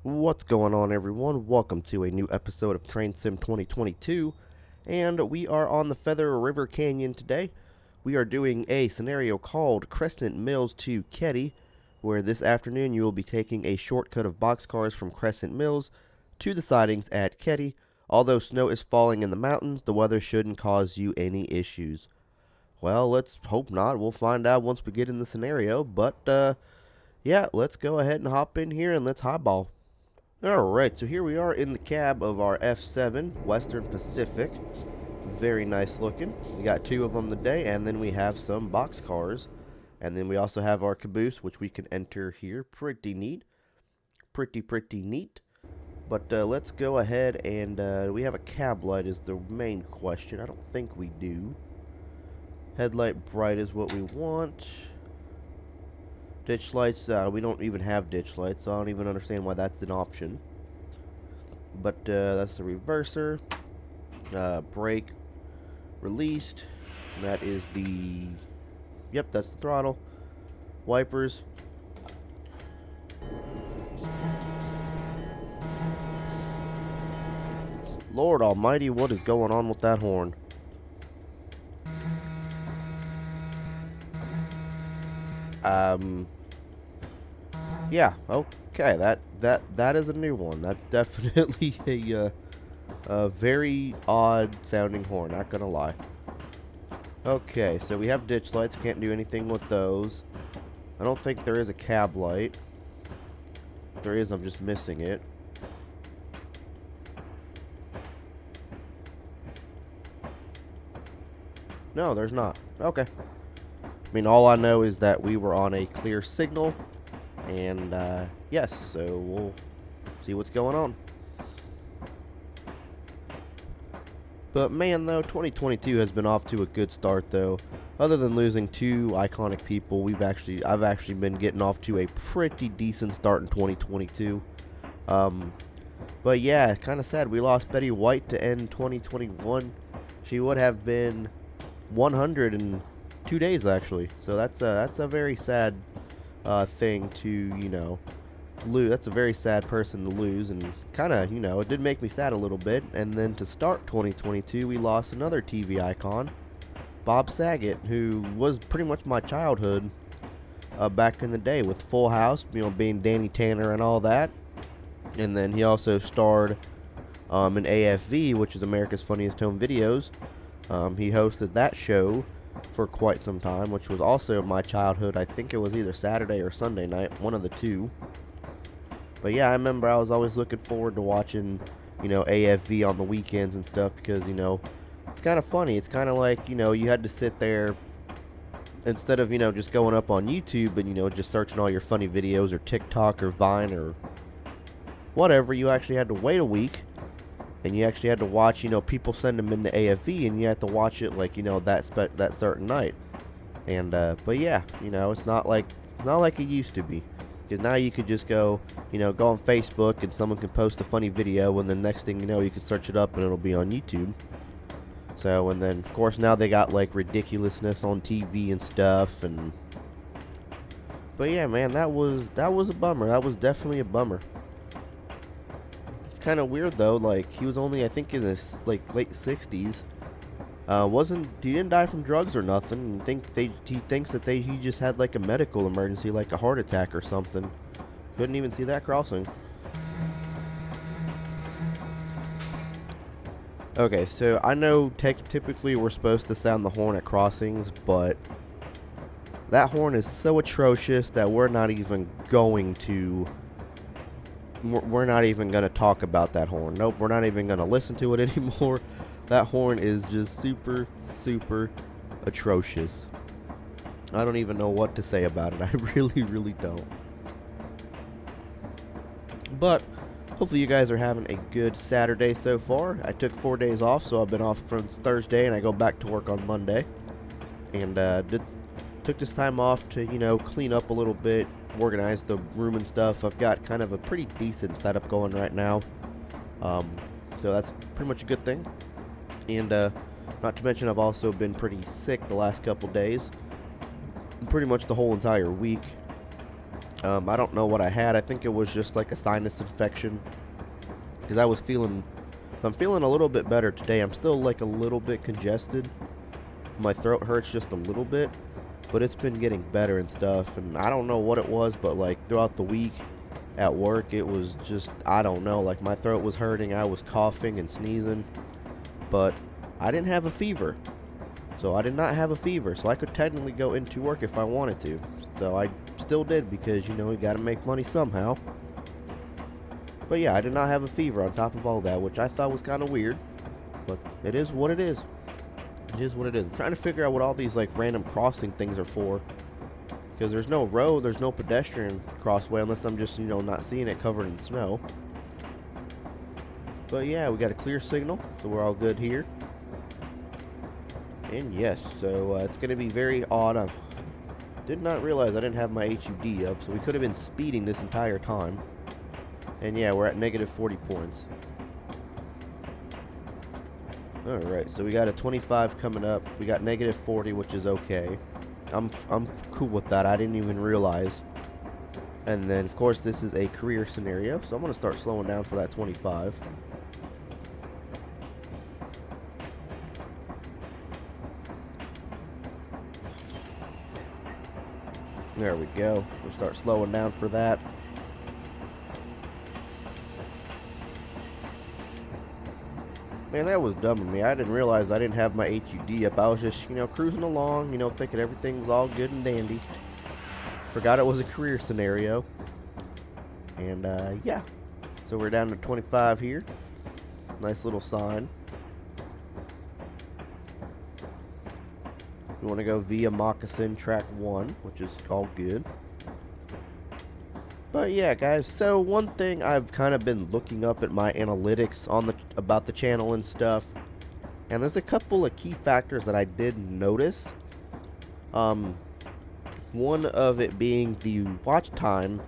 What's going on, everyone? Welcome to a new episode of Train Sim 2022, and we are on the Feather River Canyon today. We are doing a scenario called Crescent Mills to Ketty, where this afternoon you will be taking a shortcut of boxcars from Crescent Mills to the sidings at Ketty. Although snow is falling in the mountains, the weather shouldn't cause you any issues. Well, let's hope not. We'll find out once we get in the scenario, but yeah, let's go ahead and hop in here and let's highball. Alright, so here we are in the cab of our F7 Western Pacific. Very nice looking. We got two of them today, and then we have some box cars. And then we also have our caboose, which we can enter here. Pretty neat. Pretty neat. But let's go ahead and we have a cab light is the main question. I don't think we do. Headlight bright is what we want. Ditch lights, we don't even have ditch lights, so I don't even understand why that's an option. But that's the reverser. Brake released. That is the... Yep, that's the throttle. Wipers. Lord almighty, what is going on with that horn? Yeah, okay, that is a new one. That's definitely a very odd sounding horn, not gonna lie. Okay, so we have ditch lights, can't do anything with those. I don't think there is a cab light. If there is, I'm just missing it. No, there's not. Okay. I mean, all I know is that we were on a clear signal, and yes, so we'll see what's going on. But man, though, 2022 has been off to a good start, though. Other than losing two iconic people, I've actually been getting off to a pretty decent start in 2022. But yeah, kind of sad we lost Betty White to end 2021. She would have been 100 in 2 days, actually. So that's a very sad thing to, you know, lose. That's a very sad person to lose, and kind of, you know, it did make me sad a little bit. And then to start 2022, we lost another TV icon, Bob Saget, who was pretty much my childhood back in the day with Full House, you know, being Danny Tanner and all that. And then he also starred in AFV, which is America's Funniest Home Videos. He hosted that show for quite some time, which was also my childhood. I think it was either Saturday or Sunday night, one of the two. But yeah, I remember I was always looking forward to watching, you know, AFV on the weekends and stuff, because, you know, it's kind of funny. It's kind of like, you know, you had to sit there instead of, you know, just going up on YouTube and, you know, just searching all your funny videos or TikTok or Vine or whatever. You actually had to wait a week, and you actually had to watch, you know, people send them into AFV, and you had to watch it, like, you know, that certain night. And but yeah, you know, it's not like it used to be, because now you could just go, you know, go on Facebook and someone can post a funny video, and the next thing you know, you can search it up and it'll be on YouTube. So, and then of course now they got like ridiculousness on TV and stuff, and but yeah, man, that was a bummer. That was definitely a bummer. Kind of weird though, like he was only, I think, in his like late 60s. He didn't die from drugs or nothing. He thinks that he just had like a medical emergency, like a heart attack or something. Couldn't even see that crossing. Okay, so I know typically we're supposed to sound the horn at crossings, but that horn is so atrocious that we're not even going to talk about that horn. Nope, we're not even going to listen to it anymore. That horn is just super atrocious. I don't even know what to say about it. I really don't. But hopefully you guys are having a good Saturday so far. I took 4 days off, so I've been off from Thursday, and I go back to work on Monday. And took this time off to, you know, clean up a little bit, organize the room and stuff. I've got kind of a pretty decent setup going right now, so that's pretty much a good thing. And not to mention, I've also been pretty sick the last couple days, pretty much the whole entire week. I don't know what I had. I think it was just like a sinus infection because I'm feeling a little bit better today. I'm still like a little bit congested. My throat hurts just a little bit, but it's been getting better and stuff. And I don't know what it was, but like throughout the week at work, it was just, I don't know, like my throat was hurting. I was coughing and sneezing, but I didn't have a fever. So I did not have a fever, so I could technically go into work if I wanted to. So I still did because, you know, you gotta make money somehow. But yeah, I did not have a fever on top of all that, which I thought was kind of weird. But it is what it is. It is what it is. I'm trying to figure out what all these like random crossing things are for. Because there's no road, there's no pedestrian crossway unless I'm just, you know, not seeing it covered in snow. But yeah, we got a clear signal, so we're all good here. And yes, so it's going to be very odd. I did not realize I didn't have my HUD up, so we could have been speeding this entire time. And yeah, we're at negative 40 points. Alright, so we got a 25 coming up. We got negative 40, which is okay. I'm cool with that. I didn't even realize. And then, of course, this is a career scenario, so I'm going to start slowing down for that 25. There we go. We'll start slowing down for that. Man, that was dumb of me. I didn't realize I didn't have my HUD up. I was just, you know, cruising along, you know, thinking everything was all good and dandy. Forgot it was a career scenario. And, yeah. So we're down to 25 here. Nice little sign. We want to go via Moccasin Track 1, which is all good. But yeah, guys, so one thing I've kind of been looking up at my analytics on about the channel and stuff, and there's a couple of key factors that I did notice. One of it being the watch time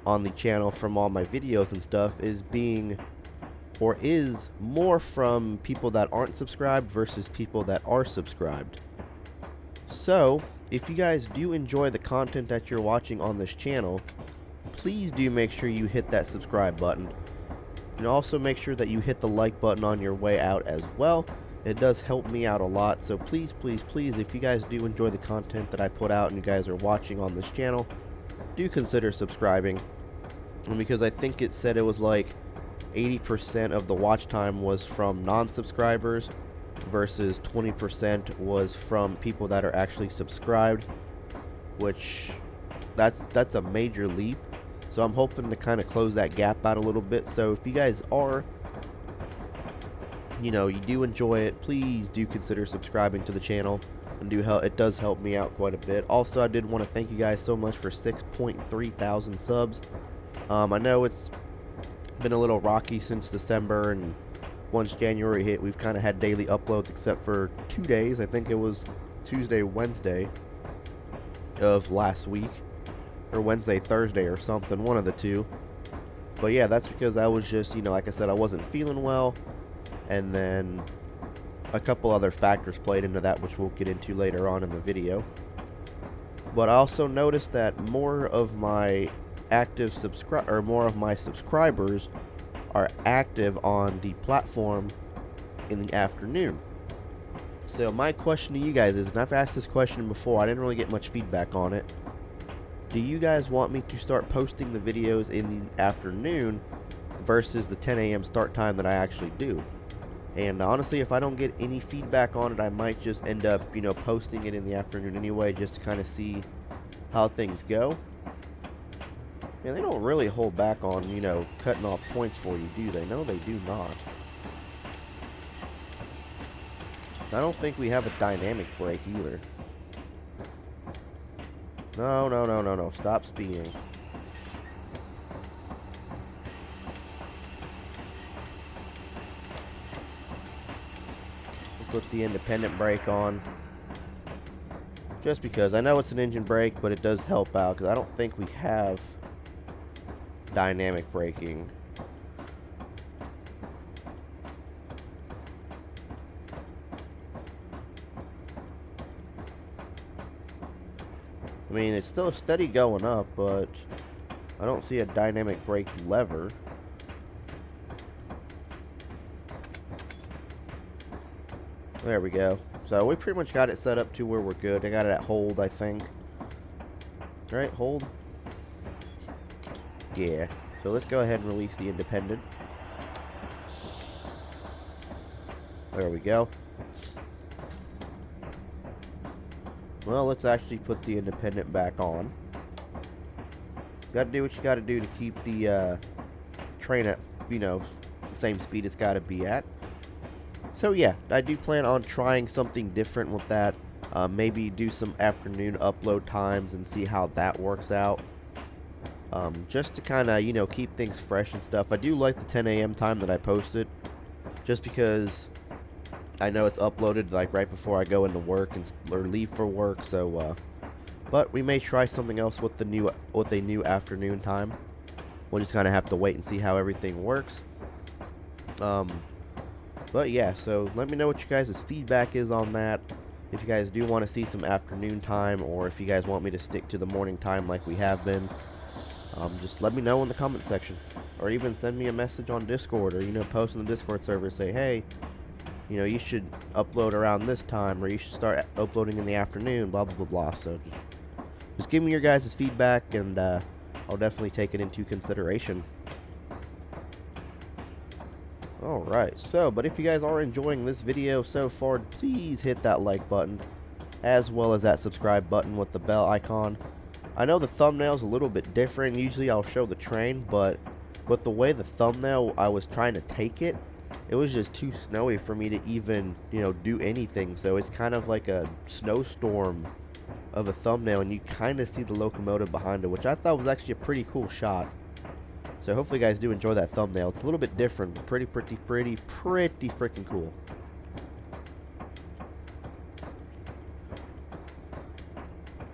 on the channel from all my videos and stuff is more from people that aren't subscribed versus people that are subscribed. So, if you guys do enjoy the content that you're watching on this channel, please do make sure you hit that subscribe button. And also make sure that you hit the like button on your way out as well. It does help me out a lot. So please, please, please, if you guys do enjoy the content that I put out and you guys are watching on this channel, do consider subscribing. And because I think it said it was like 80% of the watch time was from non-subscribers versus 20% was from people that are actually subscribed, which that's a major leap. So I'm hoping to kind of close that gap out a little bit. So if you guys are, you know, you do enjoy it, please do consider subscribing to the channel, and it does help me out quite a bit. Also, I did want to thank you guys so much for 6.3 thousand subs. I know it's been a little rocky since December, and once January hit, we've kind of had daily uploads except for 2 days. I think it was Tuesday, Wednesday of last week, or Wednesday, Thursday or something, one of the two. But yeah, that's because I was just, you know, like I said, I wasn't feeling well, and then a couple other factors played into that, which we'll get into later on in the video. But I also noticed that more of my subscribers are active on the platform in the afternoon. So my question to you guys is, and I've asked this question before, I didn't really get much feedback on it. Do you guys want me to start posting the videos in the afternoon versus the 10 a.m. start time that I actually do? And honestly, if I don't get any feedback on it, I might just end up, you know, posting it in the afternoon anyway, just to kind of see how things go. Man, they don't really hold back on, you know, cutting off points for you, do they? No, they do not. I don't think we have a dynamic brake either. No, no, no, no, no. Stop speeding. We'll put the independent brake on. Just because. I know it's an engine brake, but it does help out, because I don't think we have dynamic braking. I mean, it's still steady going up, but I don't see a dynamic brake lever. There we go. So we pretty much got it set up to where we're good. I got it at hold, I think. Alright, hold. Yeah. So let's go ahead and release the independent. There we go. Well, let's actually put the independent back on. Gotta do what you gotta do to keep the train at, you know, the same speed it's gotta be at. So yeah, I do plan on trying something different with that. Maybe do some afternoon upload times and see how that works out. Just to kind of, you know, keep things fresh and stuff. I do like the 10 a.m. time that I posted, just because I know it's uploaded like right before I go into work or leave for work. So, but we may try something else with a new afternoon time. We'll just kind of have to wait and see how everything works. But yeah, so let me know what you guys' feedback is on that. If you guys do want to see some afternoon time, or if you guys want me to stick to the morning time like we have been, just let me know in the comment section. Or even send me a message on Discord, or, you know, post in the Discord server, say, hey, you know, you should upload around this time, or you should start uploading in the afternoon, blah, blah, blah, blah. So just give me your guys' feedback, and I'll definitely take it into consideration. Alright, so, but if you guys are enjoying this video so far, please hit that like button, as well as that subscribe button with the bell icon. I know the thumbnail's a little bit different. Usually I'll show the train, but with the way the thumbnail I was trying to take it, it was just too snowy for me to even, you know, do anything. So it's kind of like a snowstorm of a thumbnail, and you kind of see the locomotive behind it, which I thought was actually a pretty cool shot. So hopefully you guys do enjoy that thumbnail. It's a little bit different, but pretty freaking cool.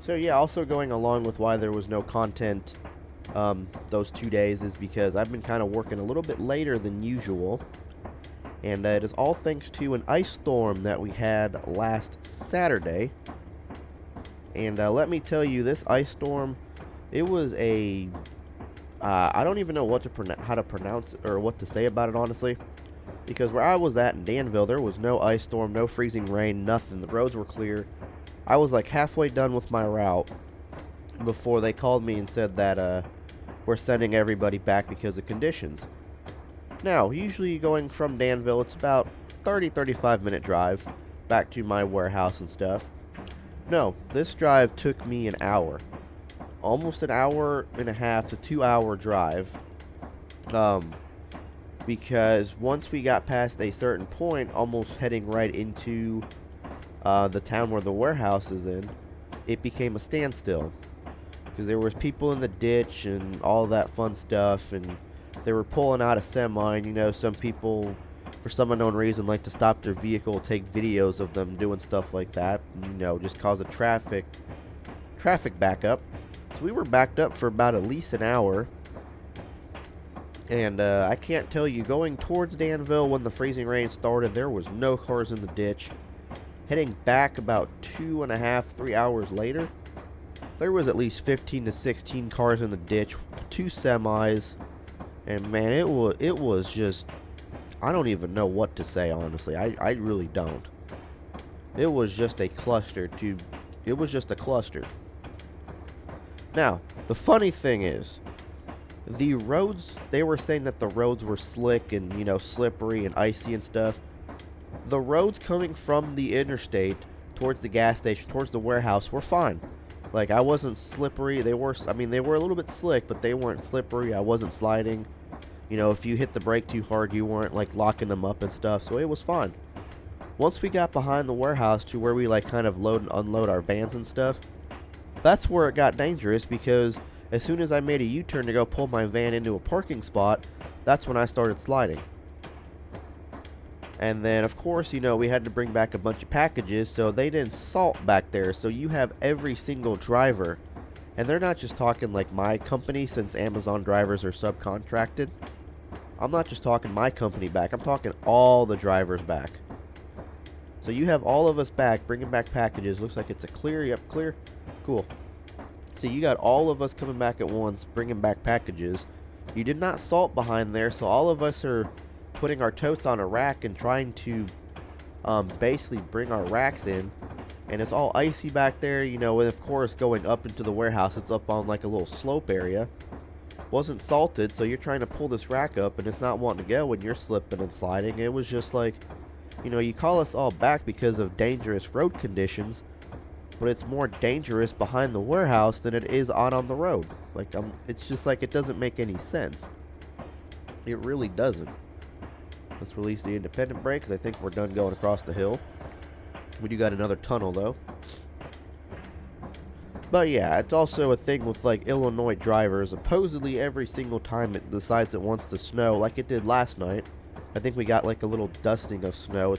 So yeah, also going along with why there was no content those 2 days is because I've been kind of working a little bit later than usual. And it is all thanks to an ice storm that we had last Saturday. And let me tell you, this ice storm, it was a... I don't even know how to pronounce or what to say about it, honestly. Because where I was at in Danville, there was no ice storm, no freezing rain, nothing. The roads were clear. I was like halfway done with my route before they called me and said that we're sending everybody back because of conditions. Now, usually going from Danville, it's about 30-35 minute drive back to my warehouse and stuff. No, this drive took me an hour. Almost an hour and a half to 2 hour drive. Because once we got past a certain point, almost heading right into the town where the warehouse is in, it became a standstill. Because there was people in the ditch and all that fun stuff, and they were pulling out a semi, and, you know, some people, for some unknown reason, like to stop their vehicle, take videos of them doing stuff like that, and, you know, just cause a traffic backup. So we were backed up for about at least an hour. And I can't tell you, going towards Danville when the freezing rain started, there was no cars in the ditch. Heading back about 2.5, 3 hours later, there was at least 15 to 16 cars in the ditch, 2 semis, and man, it was just, I don't even know what to say, honestly. I really don't. It was just a cluster. Now, the funny thing is, the roads, they were saying that the roads were slick and, you know, slippery and icy and stuff. The roads coming from the interstate towards the gas station, towards the warehouse, were fine. Like, I wasn't slippery. They were a little bit slick, but they weren't slippery. I wasn't sliding. You know, if you hit the brake too hard, you weren't, like, locking them up and stuff, so it was fine. Once we got behind the warehouse to where we, like, kind of load and unload our vans and stuff, that's where it got dangerous, because as soon as I made a U-turn to go pull my van into a parking spot, that's when I started sliding. And then, of course, you know, we had to bring back a bunch of packages, so they didn't salt back there. So you have every single driver, and they're not just talking like my company, since Amazon drivers are subcontracted. I'm not just talking my company back, I'm talking all the drivers back. So you have all of us back, bringing back packages. Looks like it's a clear. Yep, clear. Cool. So you got all of us coming back at once, bringing back packages. You did not salt behind there, so all of us are putting our totes on a rack and trying to basically bring our racks in. And it's all icy back there, you know, and of course going up into the warehouse, it's up on like a little slope area. Wasn't salted, so you're trying to pull this rack up and it's not wanting to go when you're slipping and sliding. It was just like, you know, you call us all back because of dangerous road conditions, but it's more dangerous behind the warehouse than it is on the road. Like, it's just like it doesn't make any sense. It really doesn't. Let's release the independent brake because I think we're done going across the hill. We do got another tunnel though. But yeah, it's also a thing with like Illinois drivers. Supposedly every single time it decides it wants to snow, like it did last night. I think we got like a little dusting of snow.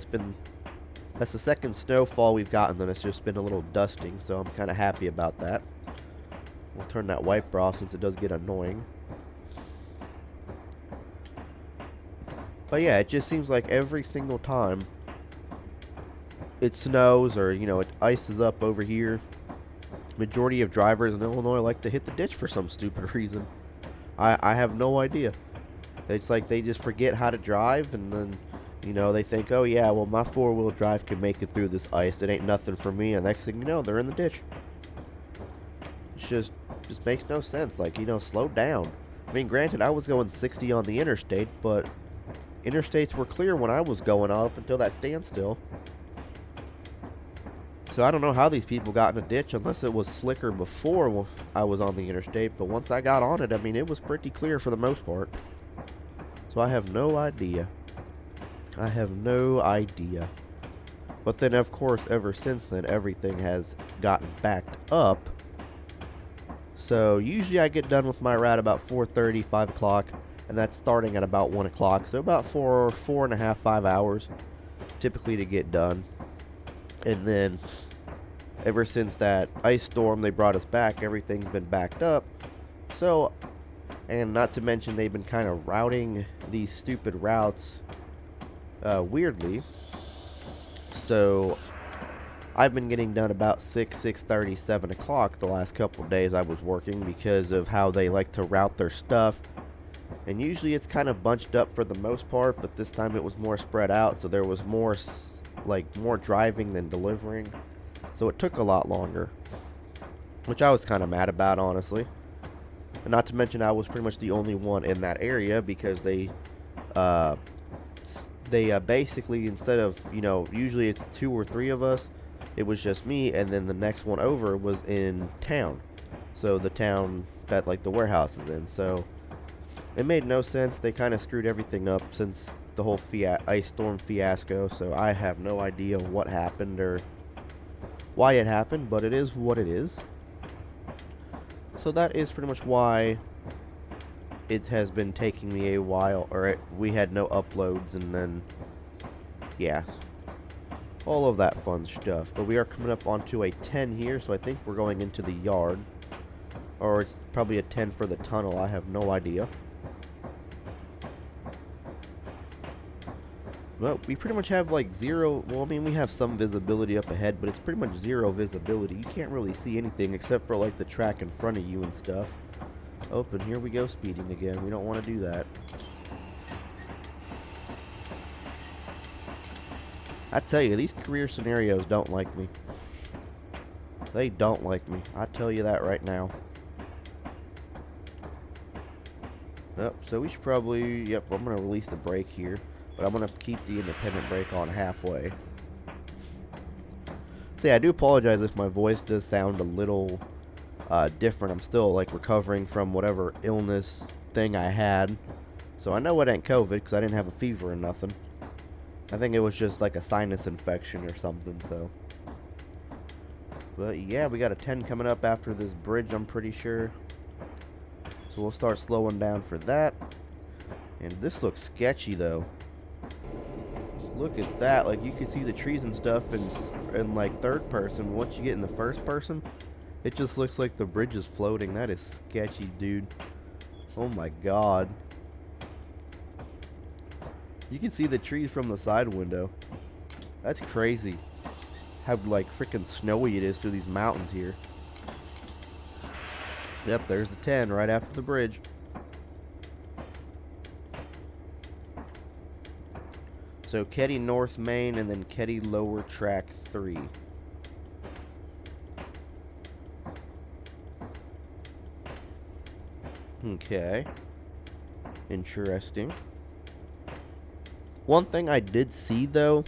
That's the second snowfall we've gotten, and it's just been a little dusting, so I'm kind of happy about that. We'll turn that wiper off since it does get annoying. But yeah, it just seems like every single time it snows or, you know, it ices up over here, majority of drivers in Illinois like to hit the ditch for some stupid reason. I have no idea. It's like they just forget how to drive, and then, you know, they think, oh yeah, well my four-wheel drive can make it through this ice. It ain't nothing for me. And next thing you know, they're in the ditch. It's just makes no sense. Like, you know, slow down. I mean, granted, I was going 60 on the interstate, but interstates were clear when I was going up until that standstill. So I don't know how these people got in a ditch unless it was slicker before I was on the interstate. But once I got on it, I mean, it was pretty clear for the most part. So I have no idea. I have no idea. But then, of course, ever since then, everything has gotten backed up. So usually I get done with my route about 4:30, 5 o'clock. And that's starting at about 1 o'clock. So about 4.5, 5 hours typically to get done. And then ever since that ice storm they brought us back, everything's been backed up. So, and not to mention they've been kind of routing these stupid routes weirdly. So I've been getting done about 6:30, 7 o'clock the last couple of days I was working because of how they like to route their stuff. And usually it's kind of bunched up for the most part, but this time it was more spread out, so there was more driving than delivering. So it took a lot longer, which I was kind of mad about, honestly. And not to mention I was pretty much the only one in that area because they basically, instead of, you know, usually it's 2 or 3 of us, it was just me, and then the next one over was in town. So the town that like the warehouse is in. So it made no sense. They kind of screwed everything up since the whole ice storm fiasco. So I have no idea what happened or why it happened, but it is what it is. So that is pretty much why it has been taking me a while, or we had no uploads, and then, yeah, all of that fun stuff. But we are coming up onto a 10 here, so I think we're going into the yard. Or it's probably a 10 for the tunnel, I have no idea. Well, we pretty much have like zero, well, I mean, we have some visibility up ahead, but it's pretty much zero visibility. You can't really see anything except for like the track in front of you and stuff. Oh, and here we go speeding again. We don't want to do that. I tell you, these career scenarios don't like me. They don't like me. I tell you that right now. Yep, so we should probably, yep, I'm going to release the brake here. But I'm going to keep the independent brake on halfway. See, I do apologize if my voice does sound a little different. I'm still like recovering from whatever illness thing I had. So I know it ain't COVID because I didn't have a fever or nothing. I think it was just like a sinus infection or something, so. But yeah, we got a 10 coming up after this bridge, I'm pretty sure. So we'll start slowing down for that. And this looks sketchy though. Look at that, like you can see the trees and stuff in like third person. Once you get in the first person, it just looks like the bridge is floating. That is sketchy, dude. Oh my god. You can see the trees from the side window. That's crazy. How like freaking snowy it is through these mountains here. Yep, there's the 10 right after the bridge. So Ketty North Main and then Ketty Lower Track 3. Okay. Interesting. One thing I did see though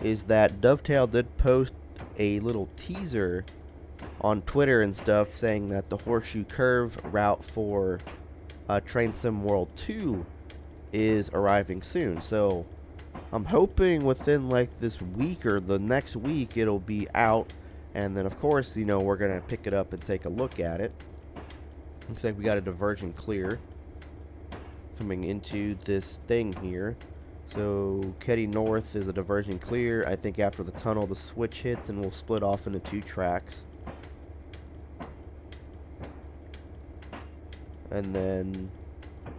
is that Dovetail did post a little teaser on Twitter and stuff saying that the Horseshoe Curve route for Train Sim World 2 is arriving soon. So I'm hoping within like this week or the next week it'll be out, and then of course, you know, we're gonna pick it up and take a look at it. Looks like we got a diversion clear coming into this thing here. So Ketty North is a diversion clear. I think after the tunnel the switch hits and we'll split off into 2 tracks. And then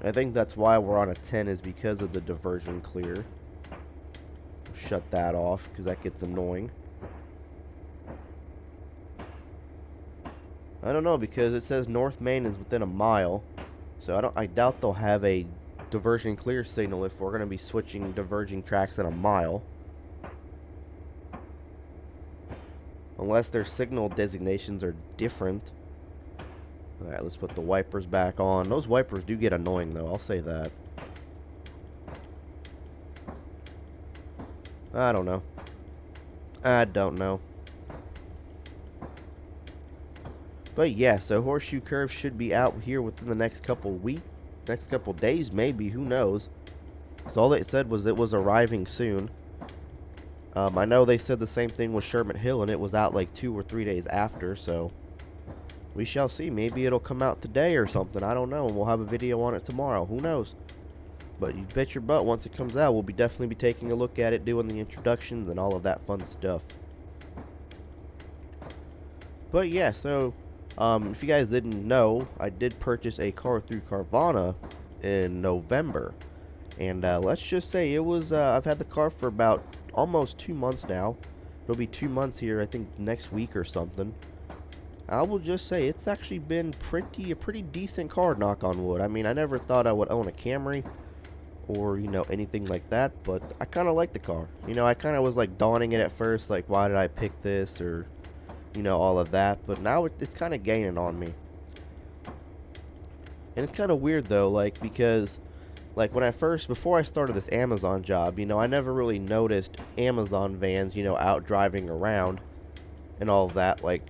I think that's why we're on a 10 is because of the diversion clear. Shut that off because that gets annoying. I don't know, because it says North Main is within a mile. So I doubt they'll have a diversion clear signal if we're going to be switching diverging tracks in a mile. Unless their signal designations are different. Alright, let's put the wipers back on. Those wipers do get annoying though, I'll say that. I don't know. I don't know. But yeah, so Horseshoe Curve should be out here within the next couple days maybe, who knows. So all they said was it was arriving soon. I know they said the same thing with Sherman Hill and it was out like 2 or 3 days after, so we shall see. Maybe it'll come out today or something, I don't know, and we'll have a video on it tomorrow, who knows. But you bet your butt once it comes out, we'll definitely be taking a look at it, doing the introductions and all of that fun stuff. But yeah, so if you guys didn't know, I did purchase a car through Carvana in November. And let's just say it was, I've had the car for about almost 2 months now. It'll be 2 months here, I think next week or something. I will just say it's actually been a pretty decent car, knock on wood. I mean, I never thought I would own a Camry or, you know, anything like that, but I kind of like the car. You know, I kind of was like dawning it at first, like, why did I pick this, or, you know, all of that, but now it's kind of gaining on me. And it's kind of weird though, like, because like before I started this Amazon job, you know, I never really noticed Amazon vans, you know, out driving around and all of that. Like,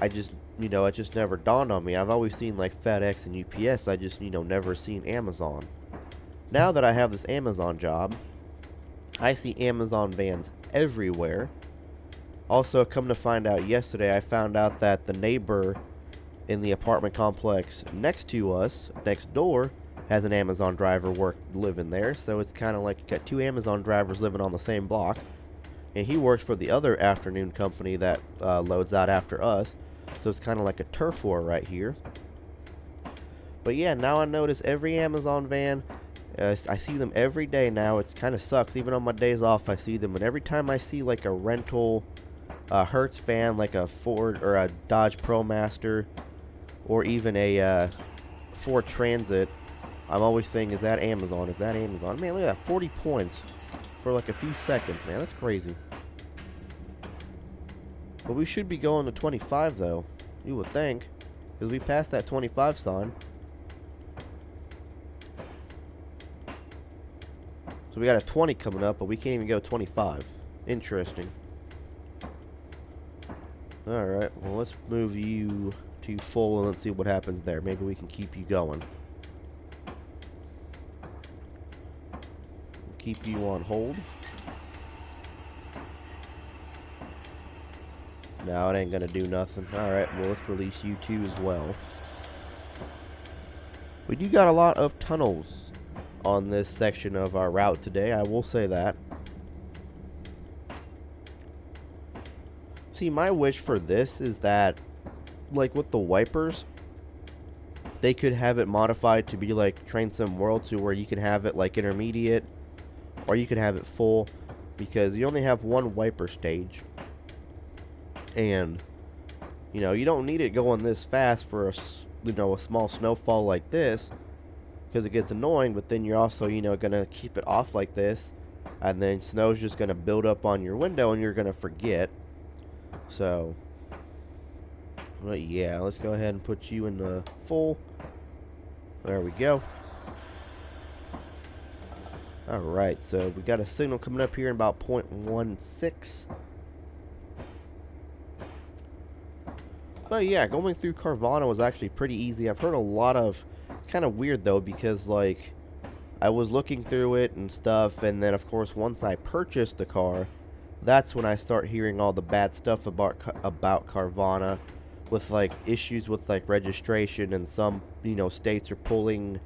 it just never dawned on me. I've always seen like FedEx and UPS, I just, you know, never seen Amazon. Now that I have this Amazon job, I see Amazon vans everywhere. Also, come to find out yesterday, I found out that the neighbor in the apartment complex next to us, next door, has an Amazon driver living there. So it's kind of like you got 2 Amazon drivers living on the same block. And he works for the other afternoon company that loads out after us. So it's kind of like a turf war right here. But yeah, now I notice every Amazon van, I see them every day now. It kind of sucks. Even on my days off, I see them. And every time I see like a rental Hertz van, like a Ford or a Dodge ProMaster, or even a Ford Transit, I'm always saying, is that Amazon? Is that Amazon? Man, look at that, 40 points for like a few seconds, man. That's crazy. But we should be going to 25 though, you would think, because we passed that 25 sign. So we got a 20 coming up, but we can't even go 25. Interesting. Alright, well, let's move you to full and let's see what happens there. Maybe we can keep you going. Keep you on hold. No, it ain't gonna do nothing. Alright, well, let's release you two as well. We do got a lot of tunnels on this section of our route today, I will say that. See, my wish for this is that, like with the wipers, they could have it modified to be like Train Sim World 2, where you can have it like intermediate, or you could have it full, because you only have one wiper stage. And, you know, you don't need it going this fast for a a small snowfall like this, because it gets annoying, but then you're also, gonna keep it off like this, and then snow's just gonna build up on your window and you're gonna forget. So, well, yeah, let's go ahead and put you in the full. There we go. Alright, so we got a signal coming up here in about 0.16. But yeah, going through Carvana was actually pretty easy. I've heard a lot of... It's kind of weird though, because like, I was looking through it and stuff, and then of course once I purchased the car, that's when I start hearing all the bad stuff about Carvana, with like issues with like registration, and some states are pulling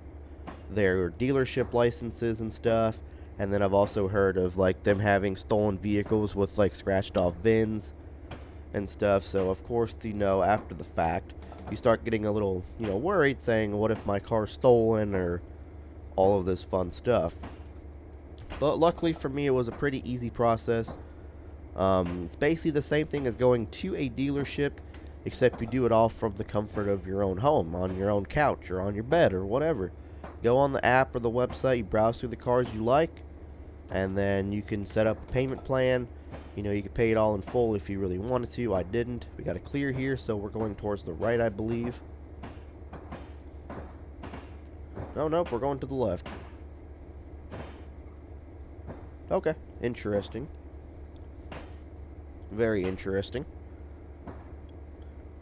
their dealership licenses and stuff. And then I've also heard of like them having stolen vehicles with like scratched off VINs and stuff. So of course, after the fact, you start getting a little, worried, saying, what if my car's stolen, or all of this fun stuff. But luckily for me, it was a pretty easy process. It's basically the same thing as going to a dealership, except you do it all from the comfort of your own home, on your own couch, or on your bed, or whatever. Go on the app or the website, you browse through the cars you like, and then you can set up a payment plan. You can pay it all in full if you really wanted to. I didn't. We got a clear here, so we're going towards the right, I believe. Oh, nope, we're going to the left. Okay, interesting. Very interesting.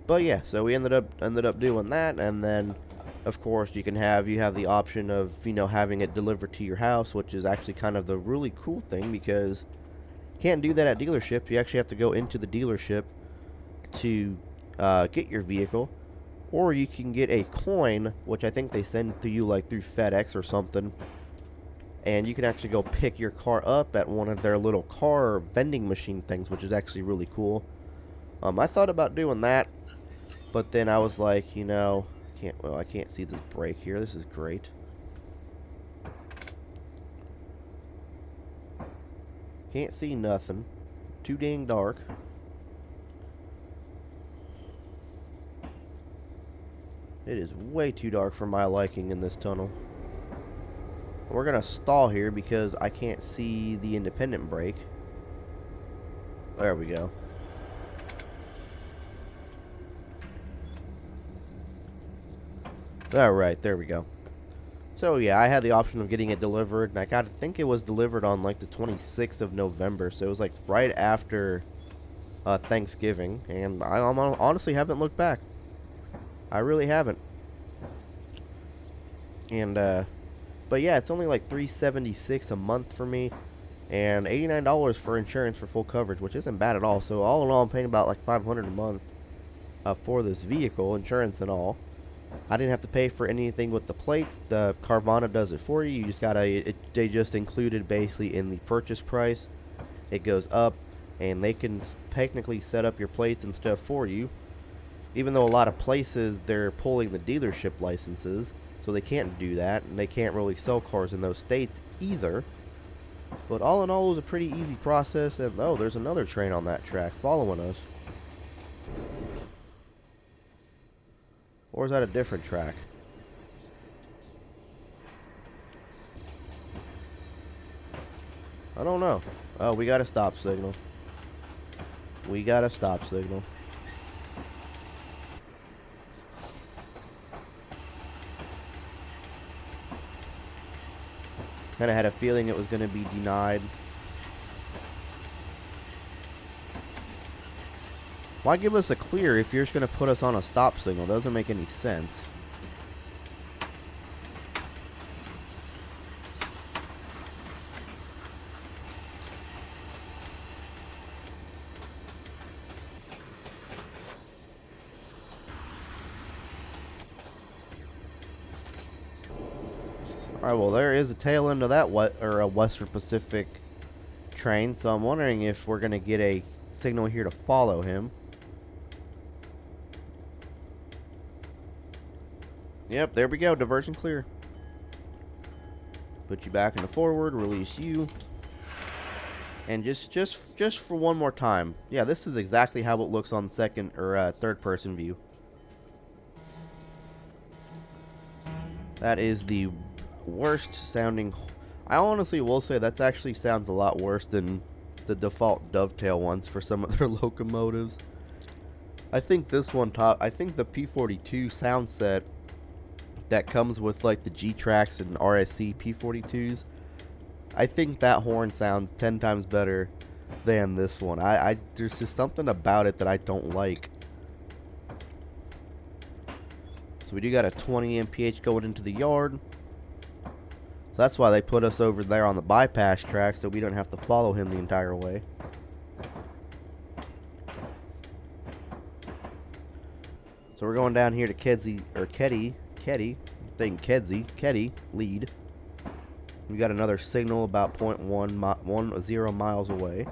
But yeah, so we ended up doing that, and then of course you have the option of having it delivered to your house, which is actually kind of the really cool thing, because you can't do that at dealerships. You actually have to go into the dealership to get your vehicle, or you can get a coin, which I think they send to you like through FedEx or something, and you can actually go pick your car up at one of their little car vending machine things, which is actually really cool. I thought about doing that, but then I was like, I can't see this brake here. This is great. Can't see nothing. Too dang dark. It is way too dark for my liking in this tunnel. We're gonna stall here because I can't see the independent brake. There we go. Alright, there we go. So yeah, I had the option of getting it delivered, and I think it was delivered on like the 26th of November, so it was like right after Thanksgiving, and I honestly haven't looked back. I really haven't. And but yeah, it's only like $376 a month for me, and $89 for insurance for full coverage, which isn't bad at all. So all in all, I'm paying about like $500 a month for this vehicle, insurance and all. I didn't have to pay for anything with the plates. The Carvana does it for you. You just gotta, they just included basically in the purchase price. It goes up, and they can technically set up your plates and stuff for you. Even though a lot of places, they're pulling the dealership licenses, so they can't do that, and they can't really sell cars in those states either. But all in all, it was a pretty easy process, and oh, there's another train on that track following us. Or is that a different track? I don't know. Oh, we got a stop signal. We got a stop signal. Kind of had a feeling it was going to be denied. Why give us a clear if you're just going to put us on a stop signal? Doesn't make any sense. Alright, well, there is a tail end of that a Western Pacific train, so I'm wondering if we're going to get a signal here to follow him. Yep, there we go. Diversion clear. Put you back into forward. Release you. And just for one more time. Yeah, this is exactly how it looks on second or third person view. That is the worst sounding. I honestly will say that actually sounds a lot worse than the default dovetail ones for some of their locomotives. I think this one I think the P42 sound set that comes with like the G-Trax and RSC P42s, I think that horn sounds 10 times better than this one. There's just something about it that I don't like. So we do got a 20 mph going into the yard. So that's why they put us over there on the bypass track so we don't have to follow him the entire way. So we're going down here to Kedzi lead. We got another signal about 0.10 miles away.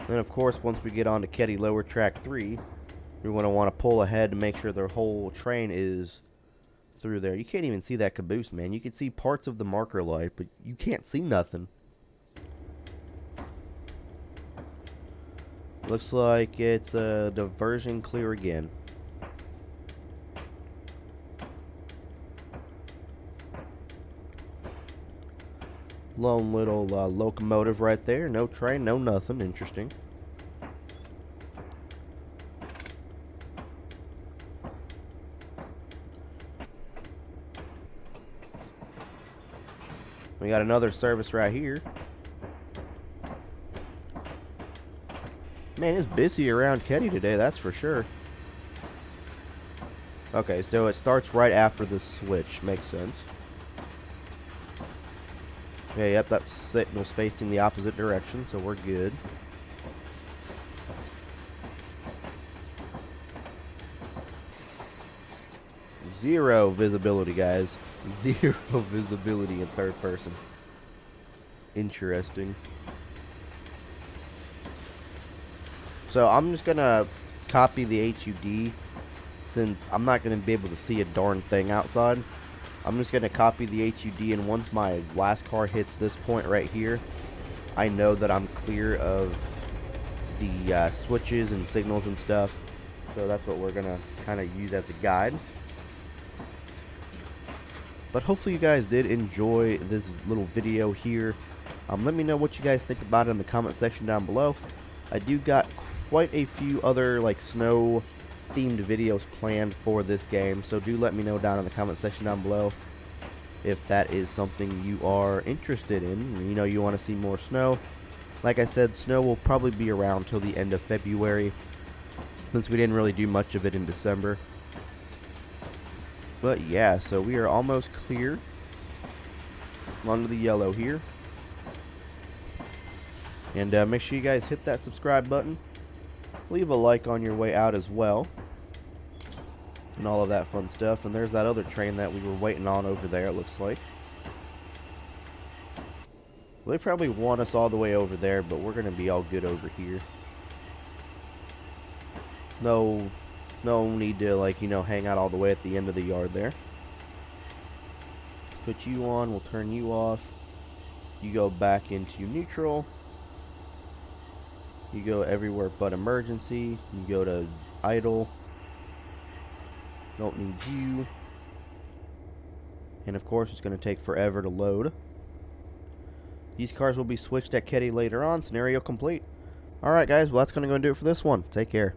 Then of course, once we get on to Keddy lower track 3, we're going to want to pull ahead to make sure the whole train is through there. You can't even see that caboose, man. You can see parts of the marker light, but you can't see nothing. Looks like it's a diversion clear again. Lone little locomotive right there. No train, no nothing. Interesting. We got another service right here. Man, it's busy around Keddy today, that's for sure. Okay, so it starts right after the switch. Makes sense. Okay, yep, that signal's facing the opposite direction, so we're good. Zero visibility, guys. Zero visibility in third person. Interesting. So I'm just gonna copy the HUD since I'm not gonna be able to see a darn thing outside. I'm just gonna copy the HUD, and once my last car hits this point right here, I know that I'm clear of the switches and signals and stuff. So that's what we're gonna kind of use as a guide. But hopefully you guys did enjoy this little video here. Let me know what you guys think about it in the comment section down below. I do got quite a few other like snow themed videos planned for this game, so do let me know down in the comment section down below if that is something you are interested in. You know, you want to see more snow. Like I said, snow will probably be around till the end of February, since we didn't really do much of it in December. But yeah, so we are almost clear. Onto the yellow here. And make sure you guys hit that subscribe button. Leave a like on your way out as well. And all of that fun stuff. And there's that other train that we were waiting on over there, it looks like. Well, they probably want us all the way over there, but we're going to be all good over here. No need to, like, you know, hang out all the way at the end of the yard there. Put you on, we'll turn you off. You go back into neutral. You go everywhere but emergency. You go to idle. Don't need you. And of course, it's going to take forever to load. These cars will be switched at Keddy later on. Scenario complete. Alright guys, well that's going to go and do it for this one. Take care.